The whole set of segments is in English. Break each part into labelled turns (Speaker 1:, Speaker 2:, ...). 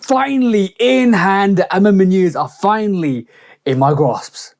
Speaker 1: Finally in hand, the AMM Manieres are finally in my grasps.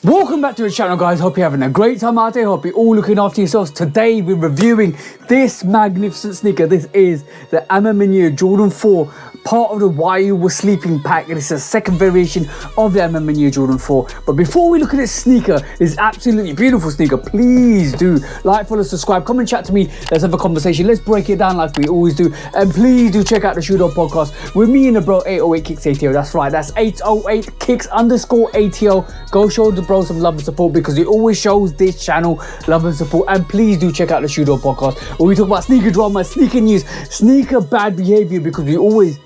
Speaker 1: Welcome back to the channel, guys. Hope you're having a great time out there. Hope you're all looking after yourselves. Today we're reviewing this magnificent sneaker. This is the AMM Maniere Jordan 4, part of the WYWS sleeping pack, and it's a second variation of the AMM Maniere Jordan 4. But before we look at this sneaker, this absolutely beautiful sneaker, please do like, follow, subscribe, come and chat to me. Let's have a conversation. Let's break it down like we always do. And please do check out the Shoot Up podcast with me and the bro 808 Kicks ATO. That's right, that's 808 Kicks _ ATO. Go show the bro some love and support, because he always shows this channel love and support. And please do check out the Shoot Up podcast where we talk about sneaker drama, sneaker news, sneaker bad behavior, because we always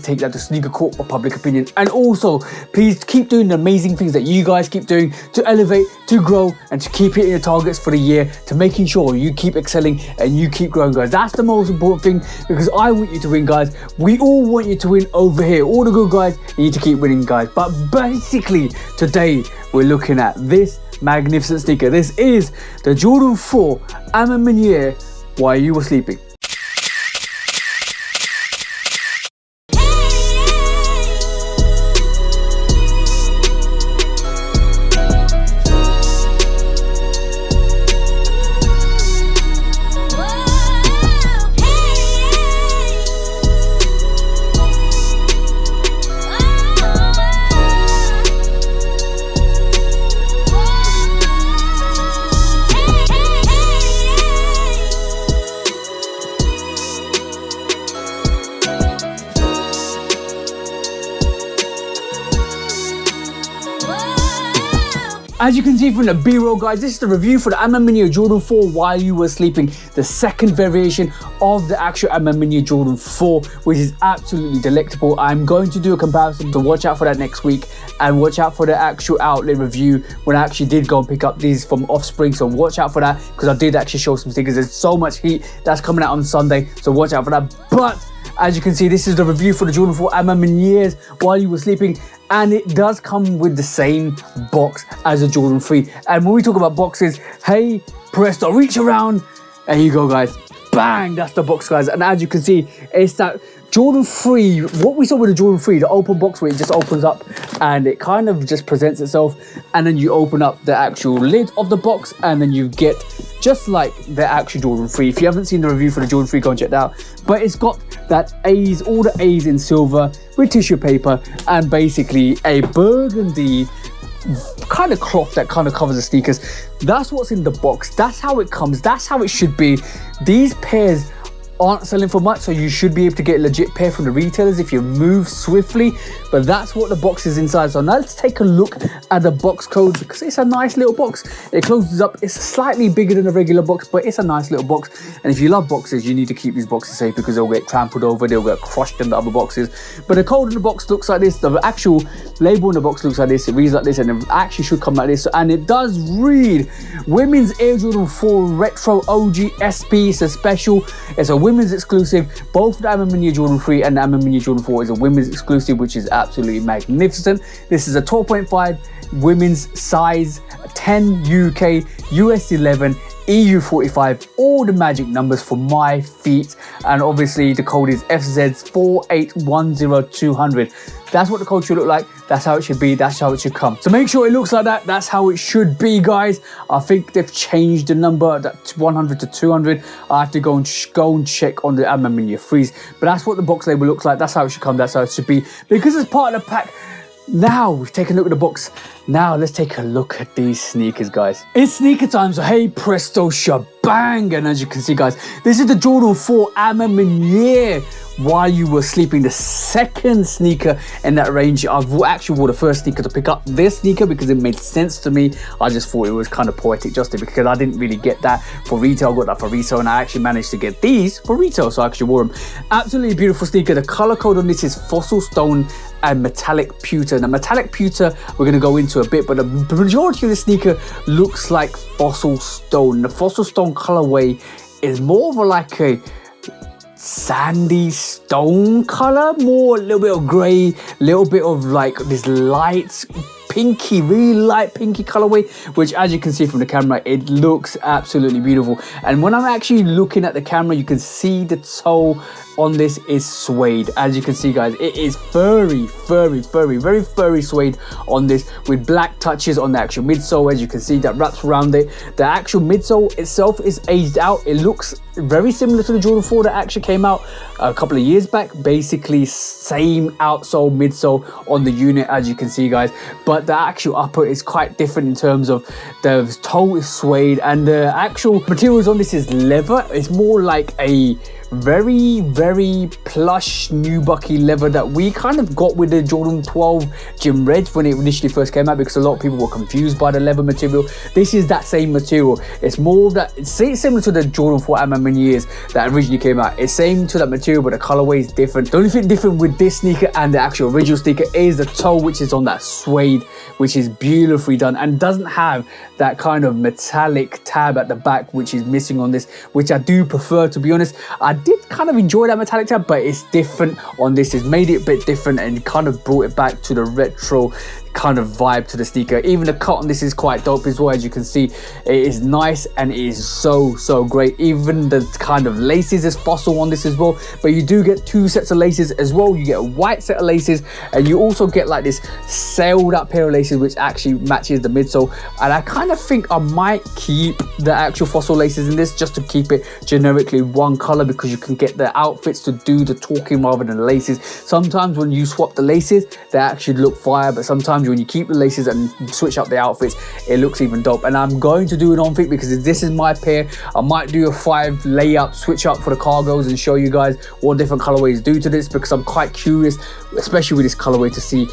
Speaker 1: take that to sneaker court or public opinion. And also, please keep doing the amazing things that you guys keep doing to elevate, to grow, and to keep hitting your targets for the year, to making sure you keep excelling and you keep growing, guys. That's the most important thing, because I want you to win, guys. We all want you to win over here. All the good guys, you need to keep winning, guys. But basically, today we're looking at this magnificent sneaker. This is the Jordan 4 AMM Maniere while you were sleeping. As you can see from the B-roll, guys, this is the review for the AMM Maniere Jordan 4 while you were sleeping, the second variation of the actual AMM Maniere Jordan 4, which is absolutely delectable. I'm going to do a comparison, so watch out for that next week, and watch out for the actual outlet review when I actually did go and pick up these from Offspring. So watch out for that, because I did actually show some stickers. There's so much heat that's coming out on Sunday, so watch out for that. But as you can see, this is the review for the Jordan 4 AMM Manieres while you were sleeping, and it does come with the same box as the Jordan 3. And when we talk about boxes, hey presto, reach around, and here you go, guys. Bang, that's the box, guys. And as you can see, it's that Jordan 3, what we saw with the Jordan 3, the open box where it just opens up and it kind of just presents itself, and then you open up the actual lid of the box, and then you get just like the actual Jordan 3. If you haven't seen the review for the Jordan 3, go and check that out. But it's got that A's, all the A's in silver with tissue paper, and basically a burgundy kind of cloth that kind of covers the sneakers. That's what's in the box. That's how it comes. That's how it should be. These pairs aren't selling for much, so you should be able to get a legit pair from the retailers if you move swiftly. But that's what the box is inside. So now let's take a look at the box code, because it's a nice little box. It closes up. It's slightly bigger than a regular box, but it's a nice little box. And if you love boxes, you need to keep these boxes safe, because they'll get trampled over, they'll get crushed in the other boxes. But the code in the box looks like this. The actual label in the box looks like this. It reads like this, and it actually should come like this. And it does read Women's Air Jordan 4 Retro OG SP. It's a special. It's a women's exclusive. Both the AMM Maniere Jordan 3 and the AMM Maniere Jordan 4 is a women's exclusive, which is absolutely magnificent. This is a 12.5 women's size, 10 UK, US 11, EU 45, all the magic numbers for my feet. And obviously the code is FZ4810200. That's what the code should look like. That's how it should be. That's how it should come. So make sure it looks like that. That's how it should be, guys. I think they've changed the number, that 100 to 200. I have to go and check on the AMM Maniere 3s. But that's what the box label looks like. That's how it should come. That's how it should be. Because it's part of the pack. Now we've taken a look at the box. Now let's take a look at these sneakers, guys. It's sneaker time, so hey presto shebang. And as you can see, guys, this is the Jordan 4 AMM Maniere while you were sleeping, the second sneaker in that range. I've actually wore the first sneaker to pick up this sneaker because it made sense to me. I just thought it was kind of poetic justice, because I didn't really get that for retail. I got that for resale, and I actually managed to get these for retail, so I actually wore them. Absolutely beautiful sneaker. The color code on this is Fossil Stone and Metallic Pewter. Now Metallic Pewter we're going to go into a bit, but the majority of the sneaker looks like Fossil Stone. The Fossil Stone colorway is more of like a sandy stone color, more a little bit of gray, a little bit of like this light pinky, really light pinky colorway, which as you can see from the camera, it looks absolutely beautiful. And when I'm actually looking at the camera, you can see the toe on this is suede. As you can see, guys, it is very furry suede on this, with black touches on the actual midsole. As you can see, that wraps around it. The actual midsole itself is aged out. It looks very similar to the Jordan 4 that actually came out a couple of years back. Basically same outsole, midsole on the unit, as you can see, guys, but the actual upper is quite different in terms of the toe is suede, and the actual materials on this is leather. It's more like a very plush nubucky leather that we kind of got with the Jordan 12 Gym Reds when it initially first came out, because a lot of people were confused by the leather material. This is that same material. It's more that it's similar to the Jordan 4 AMM Manieres that originally came out. It's same to that material, but the colorway is different. The only thing different with this sneaker and the actual original sneaker is the toe, which is on that suede, which is beautifully done and doesn't have that kind of metallic tab at the back, which is missing on this, which I do prefer, to be honest. I did kind of enjoy that metallic tab, but it's different on this. It's made it a bit different and kind of brought it back to the retro kind of vibe to the sneaker. Even the cut on this is quite dope as well. As you can see, it is nice and it is so great. Even the kind of laces is fossil on this as well, but you do get two sets of laces as well. You get a white set of laces, and you also get like this sailed up pair of laces which actually matches the midsole. And I kind of think I might keep the actual fossil laces in this just to keep it generically one color, because you can get the outfits to do the talking rather than the laces. Sometimes when you swap the laces, they actually look fire, but sometimes when you keep the laces and switch up the outfits, it looks even dope. And I'm going to do an on fit, because this is my pair. I might do a 5 layup switch up for the cargos and show you guys what different colorways do to this, because I'm quite curious, especially with this colorway, to see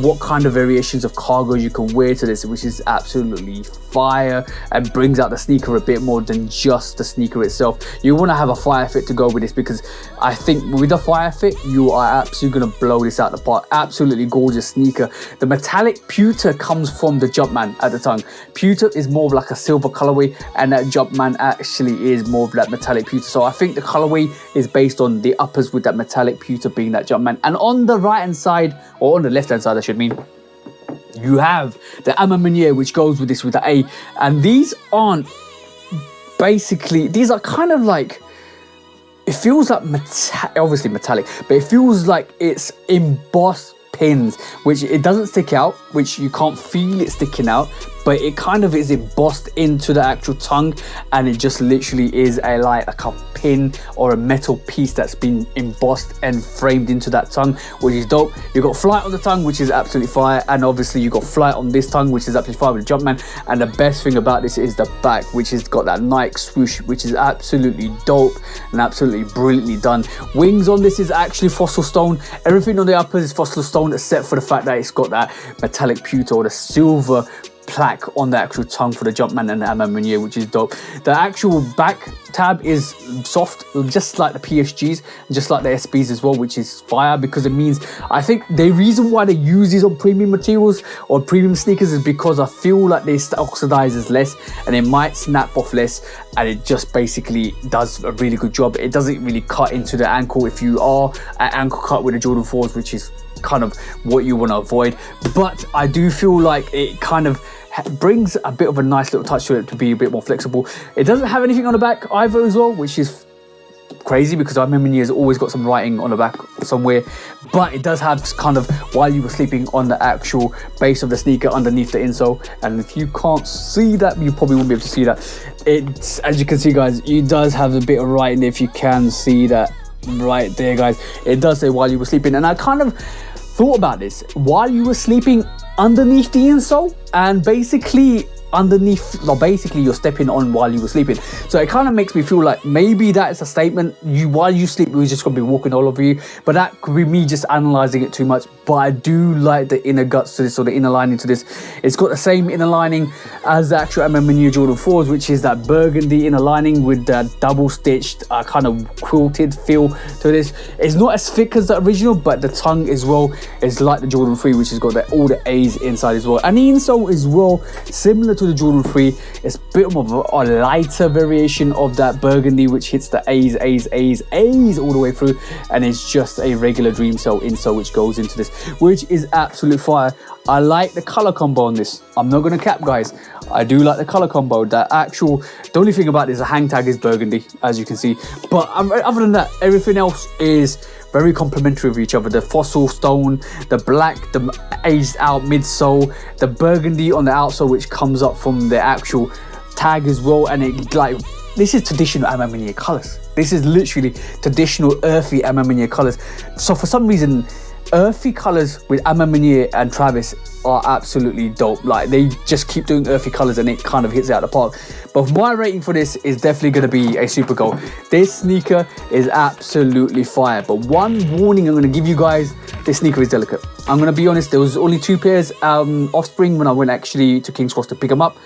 Speaker 1: what kind of variations of cargos you can wear to this, which is absolutely fire and brings out the sneaker a bit more than just the sneaker itself. You want to have a fire fit to go with this, because I think with the fire fit, you are absolutely going to blow this out the park. Absolutely gorgeous sneaker. The metallic pewter comes from the Jumpman at the tongue. Pewter is more of like a silver colorway, and that Jumpman actually is more of that metallic pewter. So I think the colorway is based on the uppers with that metallic pewter being that Jumpman. And on the right hand side, or on the left hand side I should mean, you have the AMM Maniere, which goes with this with the A. And these aren't basically, these are kind of like, it feels like obviously metallic, but it feels like it's embossed pins, which it doesn't stick out, which you can't feel it sticking out, but it kind of is embossed into the actual tongue, and it just literally is like a pin or a metal piece that's been embossed and framed into that tongue, which is dope. You've got flight on the tongue, which is absolutely fire, and obviously you've got flight on this tongue, which is absolutely fire with the Jumpman. And the best thing about this is the back, which has got that Nike swoosh, which is absolutely dope and absolutely brilliantly done. Wings on this is actually fossil stone. Everything on the upper is fossil stone, except for the fact that it's got that metallic pewter or the silver plaque on the actual tongue for the Jumpman and the AMM Maniere, which is dope. The actual back tab is soft, just like the PSGs, just like the SBs as well, which is fire, because it means, I think the reason why they use these on premium materials or premium sneakers is because I feel like they oxidizes less and it might snap off less, and it just basically does a really good job. It doesn't really cut into the ankle if you are at ankle cut with the Jordan 4s, which is kind of what you want to avoid. But I do feel like it kind of brings a bit of a nice little touch to it to be a bit more flexible. It doesn't have anything on the back either as well, which is crazy, because I remember Maniere's always got some writing on the back somewhere, but it does have kind of while you were sleeping on the actual base of the sneaker underneath the insole. And if you can't see that, you probably won't be able to see that. It's, as you can see, guys, it does have a bit of writing if you can see that right there, guys. It does say while you were sleeping, and I kind of thought about this while you were sleeping underneath the insole, and basically underneath, or basically you're stepping on while you were sleeping. So it kind of makes me feel like maybe that is a statement, you while you sleep we're just gonna be walking all over you, but that could be me just analyzing it too much. But I do like the inner guts to this, or the inner lining to this. It's got the same inner lining as the actual AMM Maniere Jordan 4s, which is that burgundy inner lining with that double stitched kind of quilted feel to this. It's not as thick as the original, but the tongue as well is like the Jordan 3, which has got all the A's inside as well. And the insole as well, similar to the Jordan 3, it's a bit more of a lighter variation of that burgundy, which hits the A's all the way through, and it's just a regular Dream Cell insole which goes into this. which is absolute fire. I like the color combo on this. I'm not gonna cap, guys. I do like the color combo. The only thing about this, the hang tag is burgundy, as you can see. But other than that, everything else is very complementary of each other. The fossil stone, the black, the aged out midsole, the burgundy on the outsole, which comes up from the actual tag as well. And it like, this is traditional AMM Maniere colors. This is literally traditional earthy AMM Maniere colors. So for some reason, earthy colors with AMM Maniere and Travis are absolutely dope. Like, they just keep doing earthy colors and it kind of hits it out of the park. But my rating for this is definitely going to be a super gold. This sneaker is absolutely fire. But one warning I'm going to give you guys, this sneaker is delicate. I'm going to be honest, there was only 2 pairs offspring when I went actually to King's Cross to pick them up.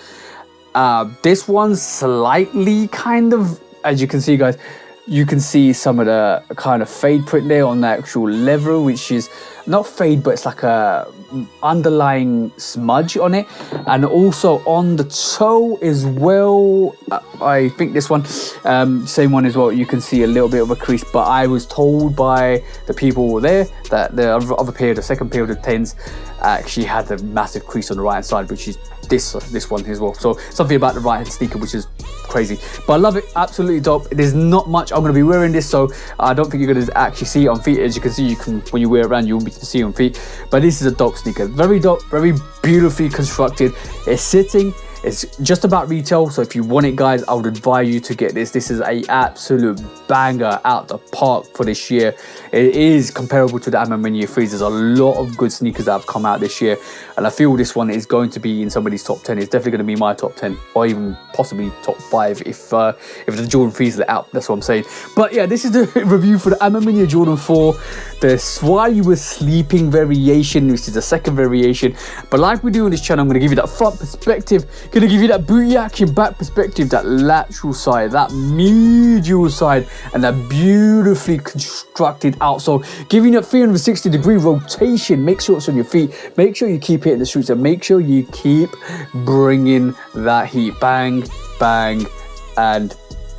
Speaker 1: This one's slightly kind of, as you can see, guys, you can see some of the kind of fade print there on the actual leather, which is not fade, but it's like a underlying smudge on it. And also on the toe as well, I think this one, same one as well, you can see a little bit of a crease. But I was told by the people there that the other pair, the second pair of the 10s, actually had a massive crease on the right hand side, which is this one as well. So something about the right hand sneaker which is crazy, but I love it. Absolutely dope. There's not much I'm going to be wearing this, so I don't think you're going to actually see it on feet. As you can see, when you wear it around, you won't be able to see it on feet. But this is a dope sneaker, very dope, very beautifully constructed. It's sitting, it's just about retail, so if you want it, guys, I would advise you to get this. This is a absolute banger out the park for this year. It is comparable to the AMM Maniere 3s. There's a lot of good sneakers that have come out this year, and I feel this one is going to be in somebody's top 10. It's definitely going to be my top 10, or even possibly top 5 if the Jordan 3s are out. That's what I'm saying. But yeah, this is the review for the AMM Maniere Jordan 4, the While You Were Sleeping variation, which is the second variation. But like we do on this channel, I'm going to give you that front perspective, going to give you that booty action back perspective, that lateral side, that medial side, and that beautifully constructed outsole, giving you that 360-degree rotation. Make sure it's on your feet, make sure you keep hitting the streets, and make sure you keep bringing that heat. Bang, bang, and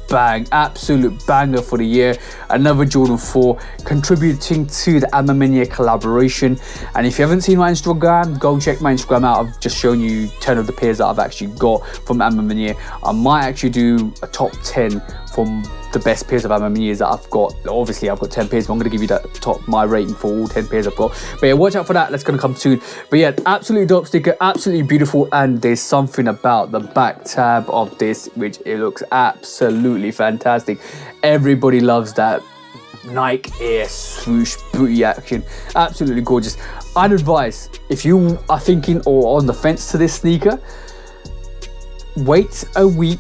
Speaker 1: bang. Absolute banger for the year. Another Jordan 4 contributing to the AMM Maniere collaboration. And if you haven't seen my Instagram, go check my Instagram out. I've just shown you 10 of the pairs that I've actually got from AMM Maniere. I might actually do a top 10 from the best pairs of AMM Manieres that I've got. Obviously, I've got 10 pairs, but I'm going to give you that my rating for all 10 pairs I've got. But yeah, watch out for that. That's going to come soon. But yeah, absolutely dope sticker, absolutely beautiful. And there's something about the back tab of this, which it looks absolutely fantastic. Everybody loves that Nike Air swoosh booty action. Absolutely gorgeous. I'd advise, if you are thinking or on the fence to this sneaker, wait a week.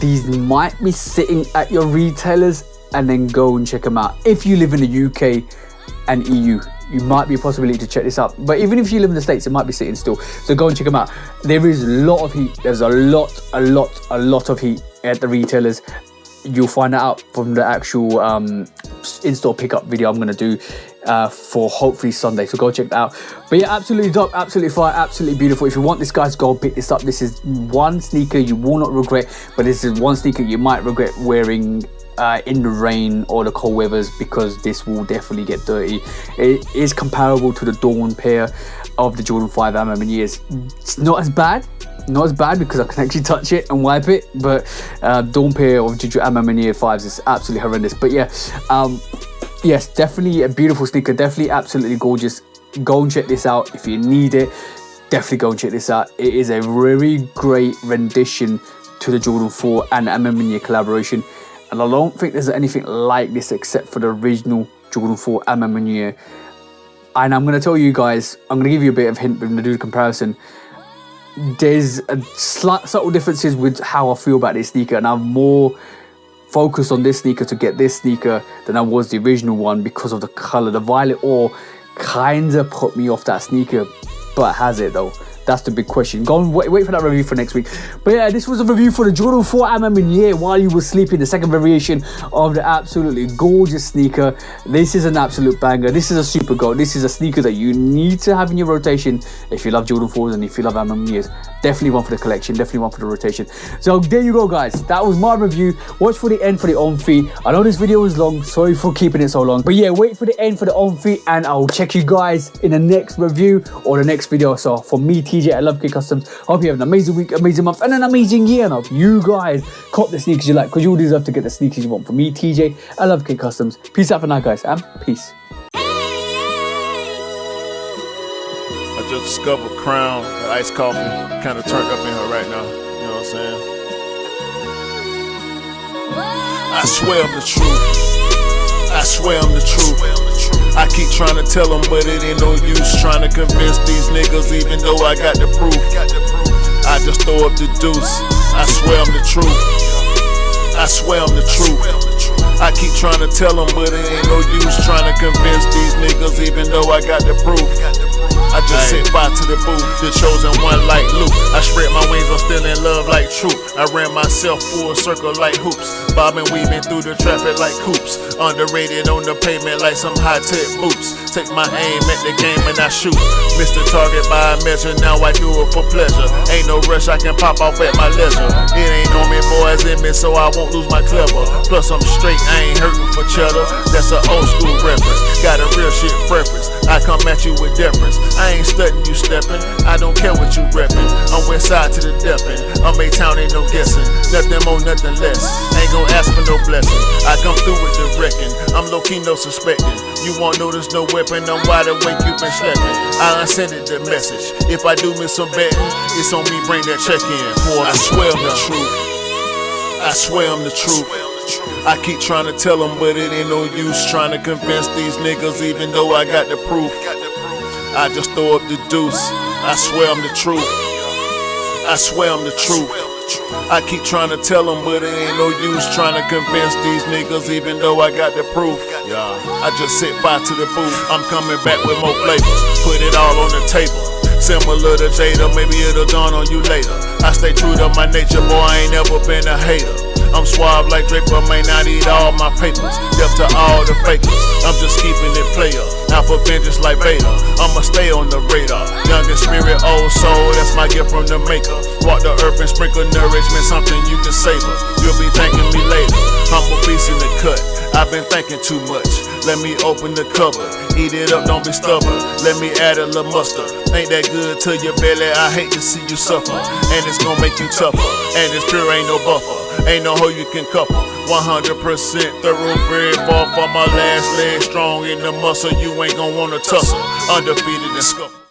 Speaker 1: These might be sitting at your retailers, and then go and check them out. If you live in the UK and EU, you might be a possibility to check this out. But even if you live in the States, it might be sitting still. So go and check them out. There is a lot of heat. There's a lot of heat at the retailers. You'll find that out from the actual in-store pickup video I'm going to do for hopefully Sunday. So go check that out. But yeah, absolutely dope, absolutely fire, absolutely beautiful. If you want this, guys, go and pick this up. This is one sneaker you will not regret, but this is one sneaker you might regret wearing in the rain or the cold weathers, because this will definitely get dirty. It is comparable to the Dawn pair of the Jordan 5 AMM Manieres. It's not as bad because I can actually touch it and wipe it, but Dawn pair of AMM Maniere 5s is absolutely horrendous. But yeah, yes, definitely a beautiful sneaker, definitely absolutely gorgeous. Go and check this out if you need it. Definitely go and check this out. It is a very great rendition to the Jordan 4 and AMM Maniere collaboration, and I don't think there's anything like this except for the original Jordan 4 AMM Maniere. And I'm going to tell you guys, I'm going to give you a bit of hint when I do the comparison. There's a subtle differences with how I feel about this sneaker, and I'm more focused on this sneaker to get this sneaker than I was the original one because of the color. The Violet Ore kind of put me off that sneaker, but has it though? That's the big question. Go and wait for that review for next week. But yeah, this was a review for the Jordan 4 AMM Maniere while you were sleeping, the second variation of the absolutely gorgeous sneaker. This is an absolute banger. This is a super gold. This is a sneaker that you need to have in your rotation if you love Jordan 4s and if you love AMM Manieres. Definitely one for the collection, definitely one for the rotation. So there you go, guys. That was my review. Watch for the end for the on feet. I know this video was long, sorry for keeping it so long, but yeah, wait for the end for the on feet, and I'll check you guys in the next review or the next video. So for me, TJ at Love K Customs, hope you have an amazing week, amazing month, and an amazing year, and I hope you guys cop the sneakers you like, because you all deserve to get the sneakers you want. For me, TJ at Love K Customs, peace out for now, guys, and peace.
Speaker 2: I just discovered Crown, the iced coffee, kind of turned up in her right now, you know what I'm saying? I swear I'm the truth, I swear I'm the truth. I keep trying to tell them, but it ain't no use trying to convince these niggas, even though I got the proof. I just throw up the deuce, I swear I'm the truth, I swear I'm the truth. I keep trying to tell them, but it ain't no use trying to convince these niggas, even though I got the proof. I just set fire to the booth, the chosen one like Luke. I spread my wings, I'm still in love like Troop. I ran myself full circle like hoops, bobbing, weaving through the traffic like coops. Underrated on the pavement like some high-tech boots. Take my aim at the game and I shoot. Missed the target by a measure, now I do it for pleasure. Ain't no rush, I can pop off at my leisure. It ain't on me, boys in me, so I won't lose my clever. Plus I'm straight, I ain't hurting for cheddar. That's an old school reference, got a real shit preference. I come at you with deference, I ain't studying you stepping. I don't care what you reppin', I'm west side to the deafin'. I'm A-town, ain't no guessing, nothing more, nothing less. Ain't gon' ask for no blessing, I come through with the wrecking. I'm low-key, no suspecting. You won't notice no weapon, I'm wide awake, you been sleeping. I unsended the message, if I do miss some betting, it's on me, bring that check in. Boy, I swear I'm the truth, I swear I'm the truth. I keep trying to tell them, but it ain't no use trying to convince these niggas, even though I got the proof. I just throw up the deuce, I swear I'm the truth, I swear I'm the truth. I keep trying to tell them, but it ain't no use trying to convince these niggas, even though I got the proof. I just set fire to the booth, I'm coming back with more flavors, put it all on the table. Similar to Jada, maybe it'll dawn on you later. I stay true to my nature, boy, I ain't never been a hater. I'm suave like Drake, but may not eat all my papers. Deaf to all the fakers, I'm just keeping it player. Out for vengeance like Vader, I'ma stay on the radar. Young in spirit, old soul, that's my gift from the maker. Walk the earth and sprinkle nourishment, something you can savor. You'll be thanking me later, humble beast in the cut. I've been thinking too much, let me open the cupboard. Eat it up, don't be stubborn, let me add a little mustard. Ain't that good to your belly, I hate to see you suffer. And it's gonna make you tougher, and this pure ain't no buffer. Ain't no hoe you can couple. 100% thoroughbred, far from my last leg. Strong in the muscle, you ain't gon' wanna tussle. Undefeated and scuffle.